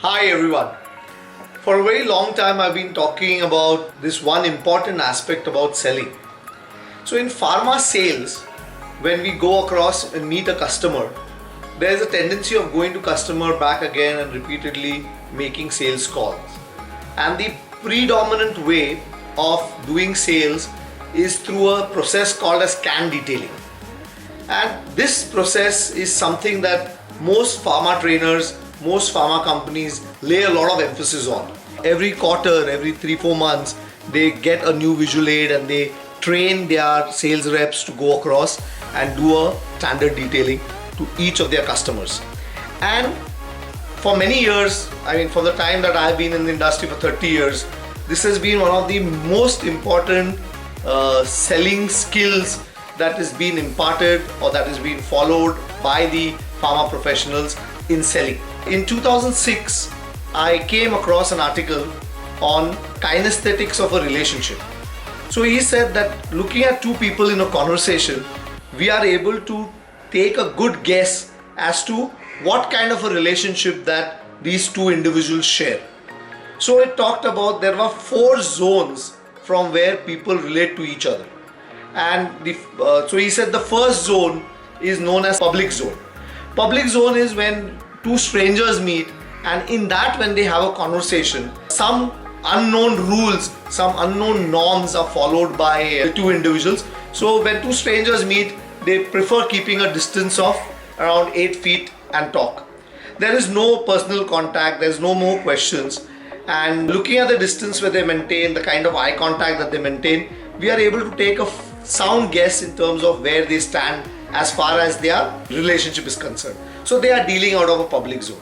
Hi everyone. For a very long time I've been talking about this one important aspect about selling. So in pharma sales, when we go across and meet a customer, there is a tendency of going to customer back again and repeatedly making sales calls. And the predominant way of doing sales is through a process called as can detailing. And this process is something that most pharma trainers, most pharma companies lay a lot of emphasis on. Every quarter, every 3-4 months, they get a new visual aid and they train their sales reps to go across and do a standard detailing to each of their customers. And for many years, for the time that I've been in the industry for 30 years, this has been one of the most important selling skills that is being imparted or that is being followed by the pharma professionals in selling. In 2006, I came across an article on kinesthetics of a relationship. So he said that looking at two people in a conversation, we are able to take a good guess as to what kind of a relationship that these two individuals share. So it talked about there were 4 zones from where people relate to each other. And so he said the first zone is known as public zone. Public zone is when two strangers meet, and in that when they have a conversation, some unknown rules, some unknown norms are followed by the two individuals. So when two strangers meet, they prefer keeping a distance of around 8 feet and talk. There is no personal contact, there's no more questions. And looking at the distance where they maintain, the kind of eye contact that they maintain, we are able to take a sound guess in terms of where they stand as far as their relationship is concerned. So they are dealing out of a public zone.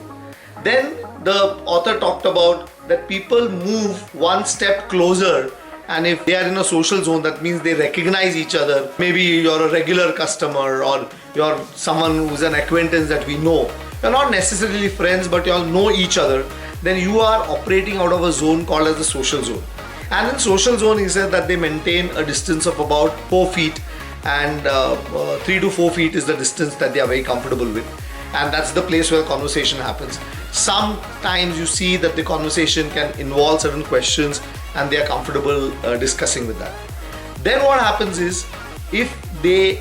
Then the author talked about that people move one step closer, and if they are in a social zone, that means they recognize each other. Maybe you're a regular customer or you're someone who's an acquaintance that we know. You're not necessarily friends, but you all know each other. Then you are operating out of a zone called as the social zone. And in social zone, he said that they maintain a distance of about 4 feet, and 3 to 4 feet is the distance that they are very comfortable with. And that's the place where conversation happens. Sometimes you see that the conversation can involve certain questions and they are comfortable discussing with that. Then what happens is, if the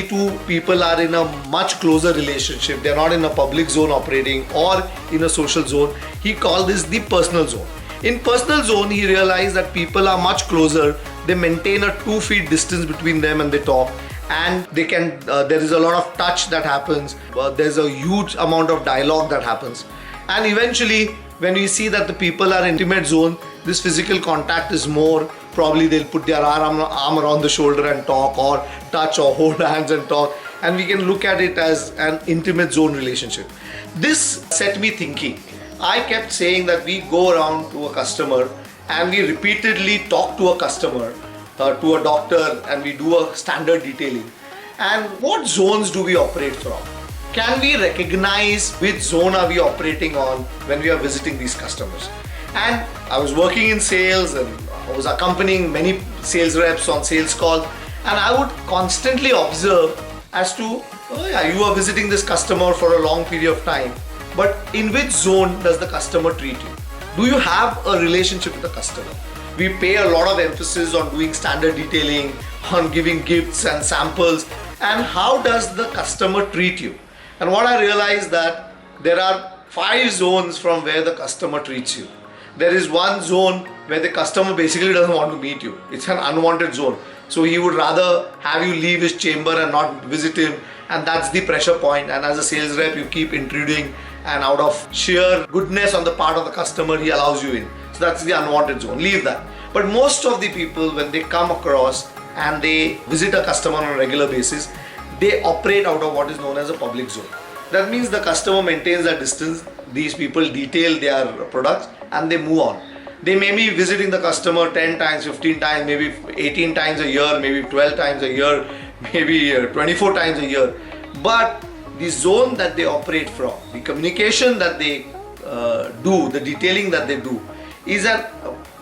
two people are in a much closer relationship, they are not in a public zone operating or in a social zone, he called this the personal zone. In personal zone, he realized that people are much closer. They maintain a 2 feet distance between them and they talk, and they can. There is a lot of touch that happens. There's a huge amount of dialogue that happens, and eventually, when we see that the people are in intimate zone, this physical contact is more. Probably they'll put their arm around the shoulder and talk, or touch or hold hands and talk, and we can look at it as an intimate zone relationship. This set me thinking. I kept saying that we go around to a customer and we repeatedly talk to a customer, to a doctor, and we do a standard detailing. And what zones do we operate from? Can we recognize which zone are we operating on when we are visiting these customers? And I was working in sales and I was accompanying many sales reps on sales calls, and I would constantly observe as to, you are visiting this customer for a long period of time, but in which zone does the customer treat you? Do you have a relationship with the customer? We pay a lot of emphasis on doing standard detailing, on giving gifts and samples, and how does the customer treat you? And what I realized that there are 5 zones from where the customer treats you. There is one zone where the customer basically doesn't want to meet you. It's an unwanted zone. So he would rather have you leave his chamber and not visit him, and that's the pressure point. And as a sales rep, you keep intruding, and out of sheer goodness on the part of the customer, he allows you in. So that's the unwanted zone. Leave that. But most of the people, when they come across and they visit a customer on a regular basis, they operate out of what is known as a public zone. That means the customer maintains that distance. These people detail their products and they move on. They may be visiting the customer 10 times, 15 times, maybe 18 times a year, maybe 12 times a year, maybe 24 times a year. But the zone that they operate from, the communication that they do, the detailing that they do, is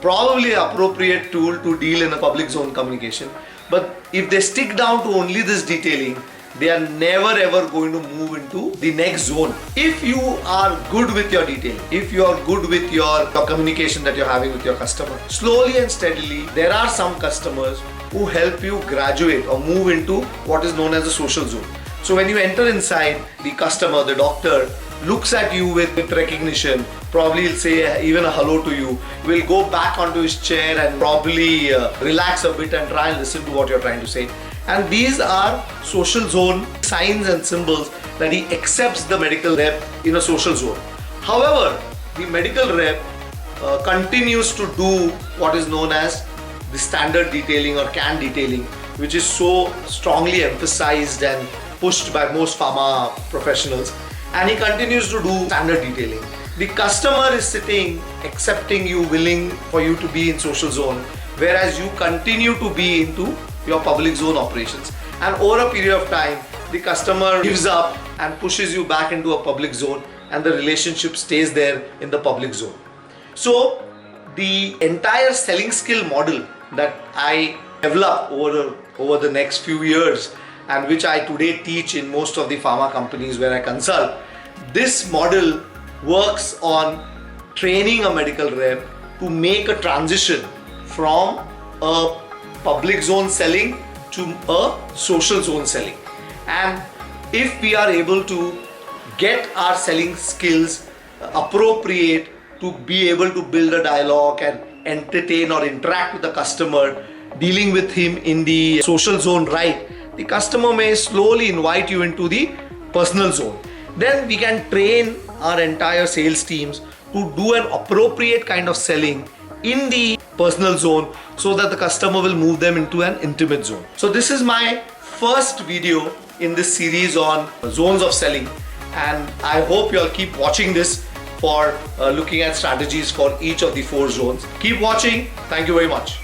probably an appropriate tool to deal in a public zone communication. But if they stick down to only this detailing, they are never ever going to move into the next zone. If you are good with your detailing, if you are good with your communication that you're having with your customer, slowly and steadily, there are some customers who help you graduate or move into what is known as the social zone. So when you enter inside, the customer, the doctor, looks at you with recognition, probably he'll say even a hello to you, will go back onto his chair and probably relax a bit and try and listen to what you're trying to say. And these are social zone signs and symbols that he accepts the medical rep in a social zone. However, the medical rep continues to do what is known as the standard detailing or can detailing, which is so strongly emphasized and pushed by most pharma professionals. And he continues to do standard detailing. The customer is sitting, accepting you, willing for you to be in social zone, whereas you continue to be into your public zone operations. And over a period of time, the customer gives up and pushes you back into a public zone, and the relationship stays there in the public zone. So the entire selling skill model that I developed over the next few years, and which I today teach in most of the pharma companies where I consult, this model works on training a medical rep to make a transition from a public zone selling to a social zone selling. And if we are able to get our selling skills appropriate to be able to build a dialogue and entertain or interact with the customer, dealing with him in the social zone right, the customer may slowly invite you into the personal zone. Then we can train our entire sales teams to do an appropriate kind of selling in the personal zone so that the customer will move them into an intimate zone. So this is my first video in this series on zones of selling, and I hope you'll keep watching this for looking at strategies for each of the 4 zones. Keep watching. Thank you very much.